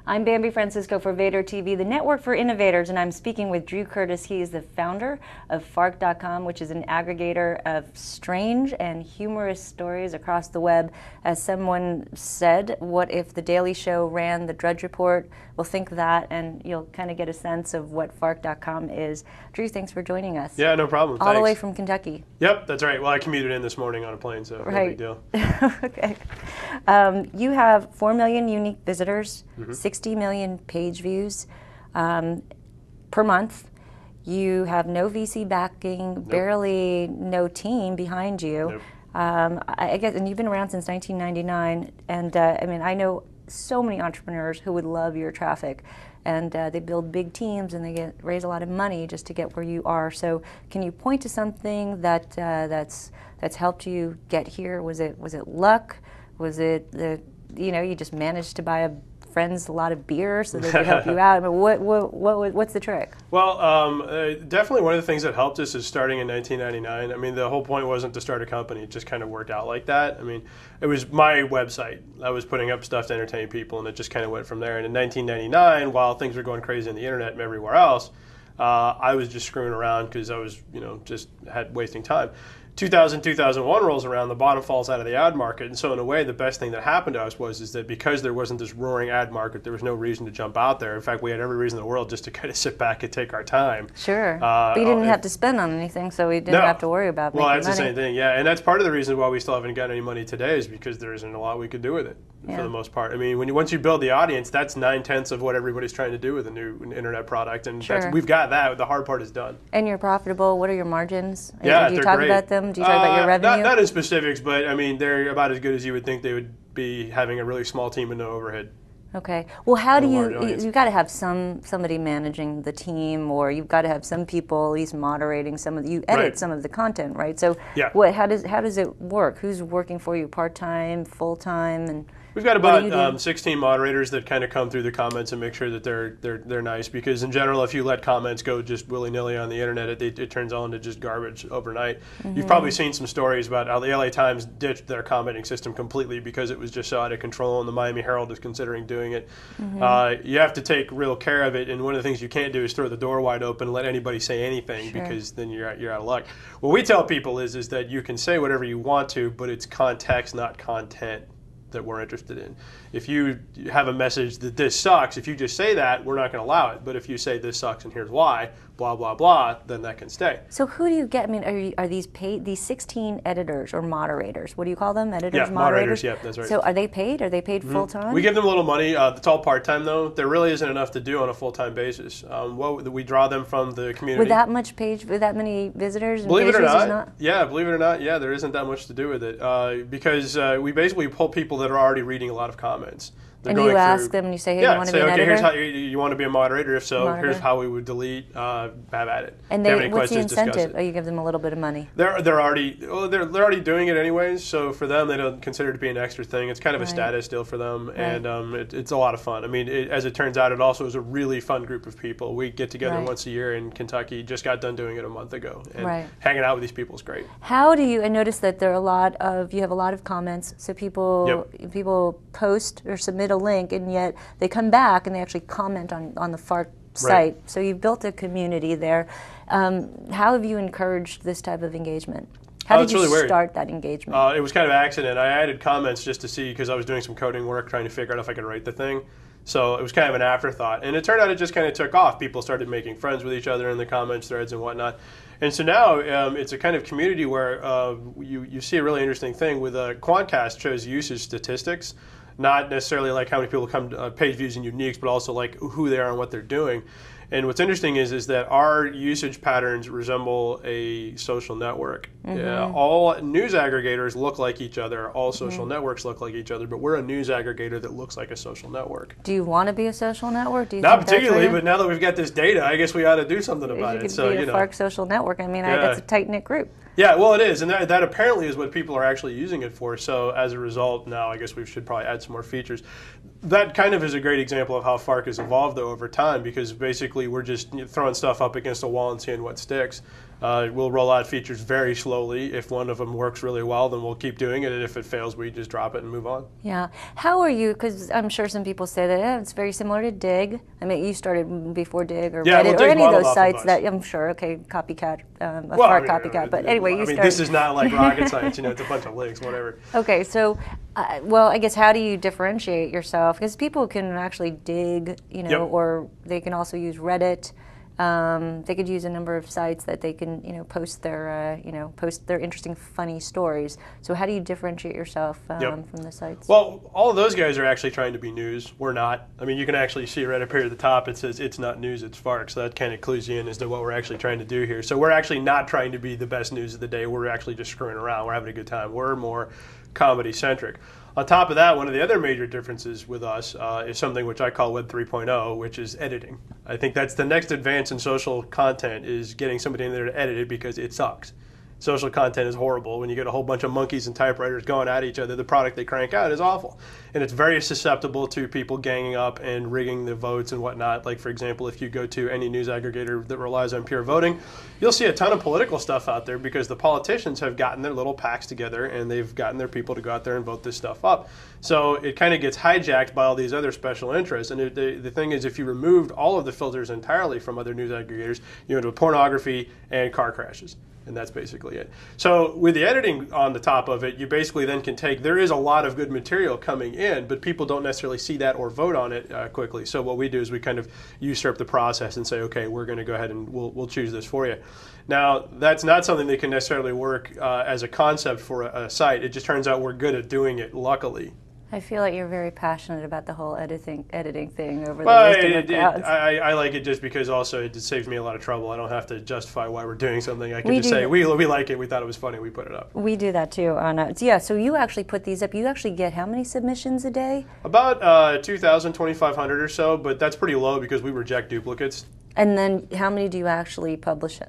I'm Bambi Francisco for Vader TV, the network for innovators, and I'm speaking with Drew Curtis. He is the founder of Fark.com, which is an aggregator of strange and humorous stories across the web. As someone said, what if The Daily Show ran the Drudge Report? We'll think that, and you'll kind of get a sense of what Fark.com is. Drew, thanks for joining us. Yeah, no problem. All Thanks. the way from Kentucky. Yep, that's right. Well, I commuted in this morning on a plane, so no big deal. Okay. You have 4 million unique visitors, 60 million page views per month. You have no VC backing, barely no team behind you. I guess, and you've been around since 1999. And I mean, I know so many entrepreneurs who would love your traffic, and they build big teams and they raise a lot of money just to get where you are. So, can you point to something that that's helped you get here? Was it luck? Was it you just managed to buy friends a lot of beer so they could help you out? I mean, what's the trick? Well, definitely one of the things that helped us is starting in 1999. I mean, the whole point wasn't to start a company. It just kind of worked out like that. I mean, it was my website. I was putting up stuff to entertain people, and it just kind of went from there. And in 1999, while things were going crazy on the internet and everywhere else, I was just screwing around because I was, just wasting time. 2000, 2001 rolls around, the bottom falls out of the ad market, and so in a way the best thing that happened to us is that because there wasn't this roaring ad market, there was no reason to jump out there. In fact, we had every reason in the world just to kind of sit back and take our time. Sure, but you didn't have to spend on anything, so we didn't have to worry about making money. Well, that's the same thing, yeah, and that's part of the reason why we still haven't gotten any money today is because there isn't a lot we could do with it for the most part. I mean, once you build the audience, that's 9/10 of what everybody's trying to do with a new internet product, and we've got that. The hard part is done. And you're profitable. What are your margins? Yeah, do you talk about them? Do you talk about your revenue? Not in specifics, but I mean, they're about as good as you would think they would be having a really small team and no overhead. Okay. Well, how do you've got to have somebody managing the team, or you've got to have some people at least moderating you edit some of the content, right? So how does it work? Who's working for you, part-time, full-time, and we've got about 16 moderators that kind of come through the comments and make sure that they're nice, because in general, if you let comments go just willy-nilly on the internet, it turns on to just garbage overnight. You've probably seen some stories about how the LA Times ditched their commenting system completely because it was just so out of control, and the Miami Herald is considering doing it. You have to take real care of it, and one of the things you can't do is throw the door wide open and let anybody say anything, because then you're out of luck. What we tell people is that you can say whatever you want to, but it's context, not content, that we're interested in. If you have a message that this sucks, if you just say that, we're not going to allow it. But if you say this sucks and here's why, blah, blah, blah, then that can stay. So who do you get? I mean, are these paid, these 16 editors or moderators? What do you call them? Editors, moderators? Yeah, that's right. So are they paid? Are they paid full-time? We give them a little money. It's all part-time, though. There really isn't enough to do on a full-time basis. We draw them from the community. With that much with that many visitors and believe it or not? Yeah, believe it or not, there isn't that much to do with it. Because we basically pull people that are already reading a lot of comments. And you ask them and you say, hey, you want to be an editor? Here's how you want to be a moderator. If so, here's how we would delete, have at it. And what's the incentive? Oh, you give them a little bit of money. They're already doing it anyways. So for them, they don't consider it to be an extra thing. It's kind of a status deal for them, and it's a lot of fun. I mean, as it turns out, it also is a really fun group of people. We get together once a year in Kentucky. Just got done doing it a month ago, and hanging out with these people is great. How do you? I noticed that you have a lot of comments. So people post or submit a link, and yet they come back and they actually comment on the Fark site. So you've built a community there. How have you encouraged this type of engagement? How did you start that engagement? It was kind of an accident. I added comments just to see, because I was doing some coding work trying to figure out if I could write the thing. So it was kind of an afterthought. And it turned out it just kind of took off. People started making friends with each other in the comments threads and whatnot. And so now it's a kind of community where you see a really interesting thing with Quantcast shows usage statistics. Not necessarily like how many people come to page views and uniques, but also like who they are and what they're doing. And what's interesting is that our usage patterns resemble a social network. All news aggregators look like each other. All social networks look like each other. But we're a news aggregator that looks like a social network. Do you want to be a social network? Do you Not particularly, but now that we've got this data, I guess we ought to do something about it. So you know, Fark social network. I mean, that's a tight knit group. Yeah, well, it is, and that apparently is what people are actually using it for. So as a result, now I guess we should probably add some more features. That kind of is a great example of how Fark has evolved, though, over time, because basically we're just throwing stuff up against a wall and seeing what sticks. We'll roll out features very slowly. If one of them works really well, then we'll keep doing it. And if it fails, we just drop it and move on. Yeah. How are you, because I'm sure some people say that it's very similar to Dig. I mean, you started before Dig or Reddit or any of those sites that I'm sure, okay, copycat, Fark copycat. But anyway, you started. This is not like rocket science, it's a bunch of links, whatever. Okay, so, well, I guess how do you differentiate yourself? Because people can actually Dig, or they can also use Reddit. They could use a number of sites that they can, post their interesting, funny stories. So how do you differentiate yourself from the sites? Well, all of those guys are actually trying to be news. We're not. I mean, you can actually see right up here at the top, it says it's not news, it's Fark. So that kind of clues you in as to what we're actually trying to do here. So we're actually not trying to be the best news of the day. We're actually just screwing around. We're having a good time. We're more comedy-centric. On top of that, one of the other major differences with us is something which I call Web 3.0, which is editing. I think that's the next advance in social content, is getting somebody in there to edit it, because it sucks. Social content is horrible. When you get a whole bunch of monkeys and typewriters going at each other, the product they crank out is awful. And it's very susceptible to people ganging up and rigging the votes and whatnot. Like, for example, if you go to any news aggregator that relies on pure voting, you'll see a ton of political stuff out there, because the politicians have gotten their little packs together and they've gotten their people to go out there and vote this stuff up. So it kind of gets hijacked by all these other special interests. And the thing is, if you removed all of the filters entirely from other news aggregators, you end up with pornography and car crashes. And that's basically it. So with the editing on the top of it, you basically then can take, there is a lot of good material coming in, but people don't necessarily see that or vote on it quickly. So what we do is we kind of usurp the process and say, okay, we're going to go ahead and we'll choose this for you. Now, that's not something that can necessarily work as a concept for a site. It just turns out we're good at doing it, luckily. I feel like you're very passionate about the whole editing thing over the I like it just because also it just saves me a lot of trouble. I don't have to justify why we're doing something. I can just say, we like it, we thought it was funny, we put it up. We do that too. Yeah, so you actually put these up. You actually get how many submissions a day? About 2,000, 2,500 or so, but that's pretty low because we reject duplicates. And then how many do you actually publish?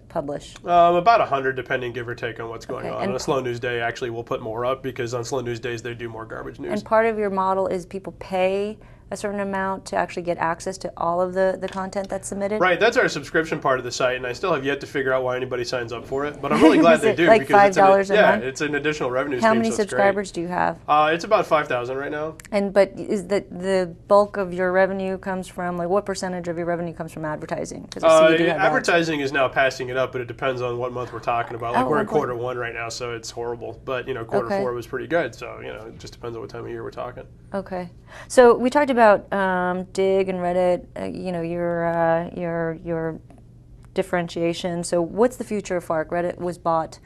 About 100, depending, give or take, on what's going on. On a slow news day, actually, we'll put more up, because on slow news days, they do more garbage news. And part of your model is people pay a certain amount to actually get access to all of the content that's submitted? Right, that's our subscription part of the site, and I still have yet to figure out why anybody signs up for it, but I'm really glad they do. Like because $5 a month? It's an additional revenue stream. How many subscribers do you have? It's about 5,000 right now. But is the bulk of your revenue comes from, like, what percentage of your revenue comes from advertising? Advertising is now passing it up, but it depends on what month we're talking about. Like, we're in quarter one right now, so it's horrible. But, quarter four was pretty good, so, it just depends on what time of year we're talking. Okay. So we talked about Dig and Reddit, your differentiation. So what's the future of Fark? Reddit was bought.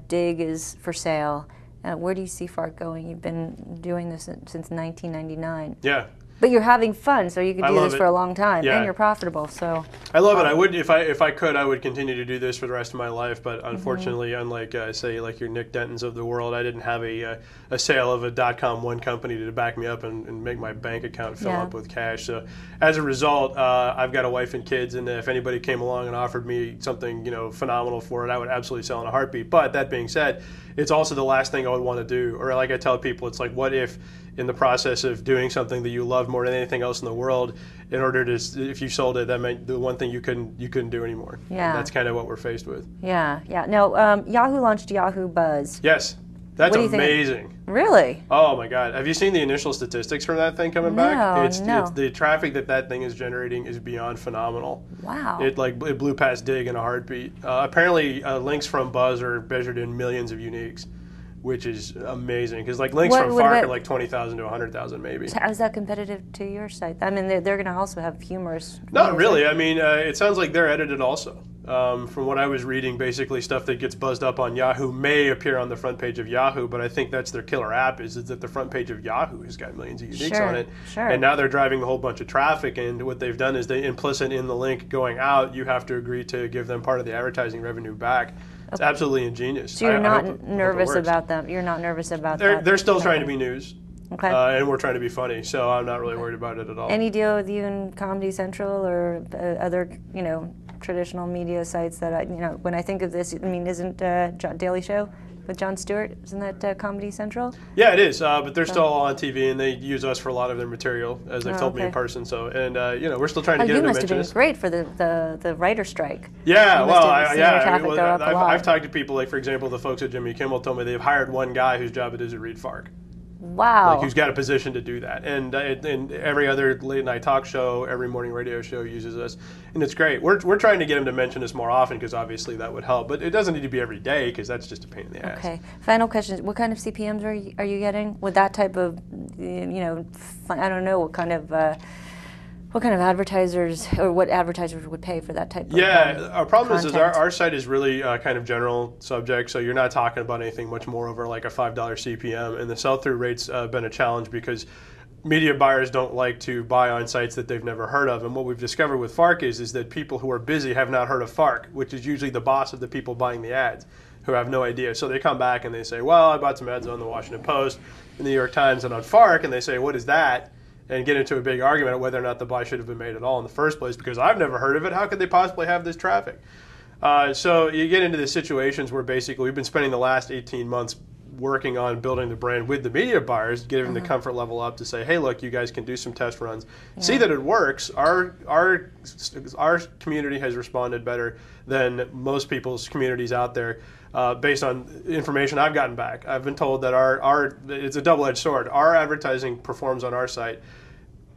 Dig is for sale. Where do you see Fark going? You've been doing this since 1999. Yeah. But you're having fun, so you can do this for a long time, yeah. And you're profitable. So I love it. I would, if I could, I would continue to do this for the rest of my life. But unfortunately, unlike say like your Nick Dentons of the world, I didn't have a sale of a .com company to back me up and make my bank account fill up with cash. So as a result, I've got a wife and kids, and if anybody came along and offered me something phenomenal for it, I would absolutely sell in a heartbeat. But that being said, it's also the last thing I would want to do. Or like I tell people, it's like, what if in the process of doing something that you love more than anything else in the world, in order to, if you sold it, that meant the one thing you couldn't do anymore. Yeah. And that's kind of what we're faced with. Yeah, yeah. No, Yahoo launched Yahoo Buzz. Yes. That's amazing. Really? Oh my God! Have you seen the initial statistics from that thing coming back? It's the traffic that thing is generating is beyond phenomenal. Wow! It blew past Dig in a heartbeat. Apparently, links from Buzz are measured in millions of uniques, which is amazing. Because like links from Fark are like 20,000 to 100,000 maybe. So how is that competitive to your site? I mean, they're going to also have humorous. Not really. I mean, it sounds like they're edited also. From what I was reading, basically stuff that gets buzzed up on Yahoo may appear on the front page of Yahoo, but I think that's their killer app is that the front page of Yahoo has got millions of uniques on it. Sure. And now they're driving a whole bunch of traffic, and what they've done is they implicit in the link going out, you have to agree to give them part of the advertising revenue back. It's absolutely ingenious. So you're not nervous about them? You're not nervous about that? They're still trying to be news. Okay. And we're trying to be funny, so I'm not really worried about it at all. Any deal with you in Comedy Central or other, traditional media sites that when I think of this, I mean, isn't Daily Show with Jon Stewart. Isn't that Comedy Central? Yeah, it is. But they're still on TV, and they use us for a lot of their material, as they've told me in person. So, and we're still trying to get them to mention us. You must have been great for the writer strike. Yeah, I've talked to people, like, for example, the folks at Jimmy Kimmel told me they've hired one guy whose job it is to read Fark. Wow. Like, who's got a position to do that. And every other late night talk show, every morning radio show uses us. And it's great. We're trying to get them to mention us more often, because obviously that would help. But it doesn't need to be every day, because that's just a pain in the ass. Okay. Final question. What kind of CPMs are you getting with that type of, I don't know, what kind of advertisers, or what advertisers would pay for that type of our problem content? is our site is really kind of general subject, so you're not talking about anything much more over like a $5 CPM, and the sell-through rate's been a challenge because media buyers don't like to buy on sites that they've never heard of. And what we've discovered with Fark is that people who are busy have not heard of Fark, which is usually the boss of the people buying the ads, who have no idea. So they come back and they say, well, I bought some ads on the Washington Post, the New York Times, and on Fark, and they say, what is that? And get into a big argument of whether or not the buy should have been made at all in the first place, because I've never heard of it. How could they possibly have this traffic? So you get into the situations where basically we've been spending the last 18 months working on building the brand with the media buyers, giving the comfort level up to say, hey, look, you guys can do some test runs. See that it works. Our community has responded better than most people's communities out there. Based on information I've gotten back, I've been told that it's a double-edged sword. Our advertising performs on our site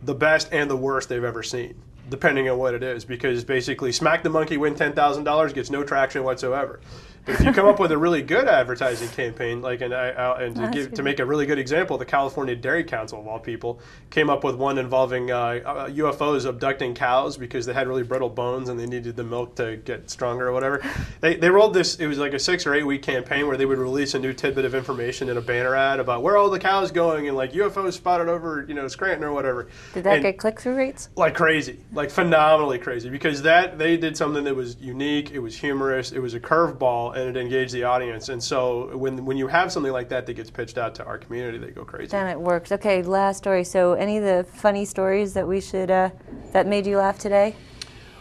the best and the worst they've ever seen, depending on what it is, because basically Smack the Monkey, win $10,000 gets no traction whatsoever. But if you come up with a really good advertising campaign, like to make a really good example, the California Dairy Council, of all people, came up with one involving UFOs abducting cows because they had really brittle bones and they needed the milk to get stronger or whatever. They rolled this. It was like a 6 or 8 week campaign where they would release a new tidbit of information in a banner ad about where all the cows going and like UFOs spotted over Scranton or whatever. Did that get click-through rates? Like crazy, like phenomenally crazy, because they did something that was unique. It was humorous. It was a curveball. And it engaged the audience. And so when you have something like that gets pitched out to our community, they go crazy. Then it works. Okay, last story. So any of the funny stories that we should that made you laugh today?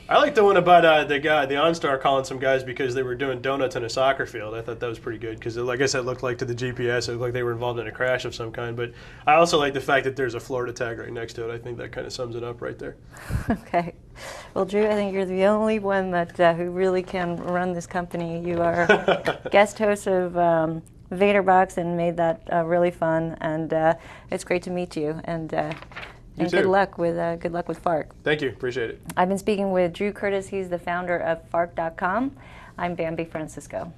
I like the one about the OnStar calling some guys because they were doing donuts in a soccer field. I thought that was pretty good because, like I said, it looked like to the GPS, it looked like they were involved in a crash of some kind. But I also like the fact that there's a Florida tag right next to it. I think that kind of sums it up right there. Okay. Well, Drew, I think you're the only one that who really can run this company. You are guest host of Vaderbox and made that really fun. And it's great to meet you. And good luck with Fark. Thank you. Appreciate it. I've been speaking with Drew Curtis. He's the founder of Fark.com. I'm Bambi Francisco.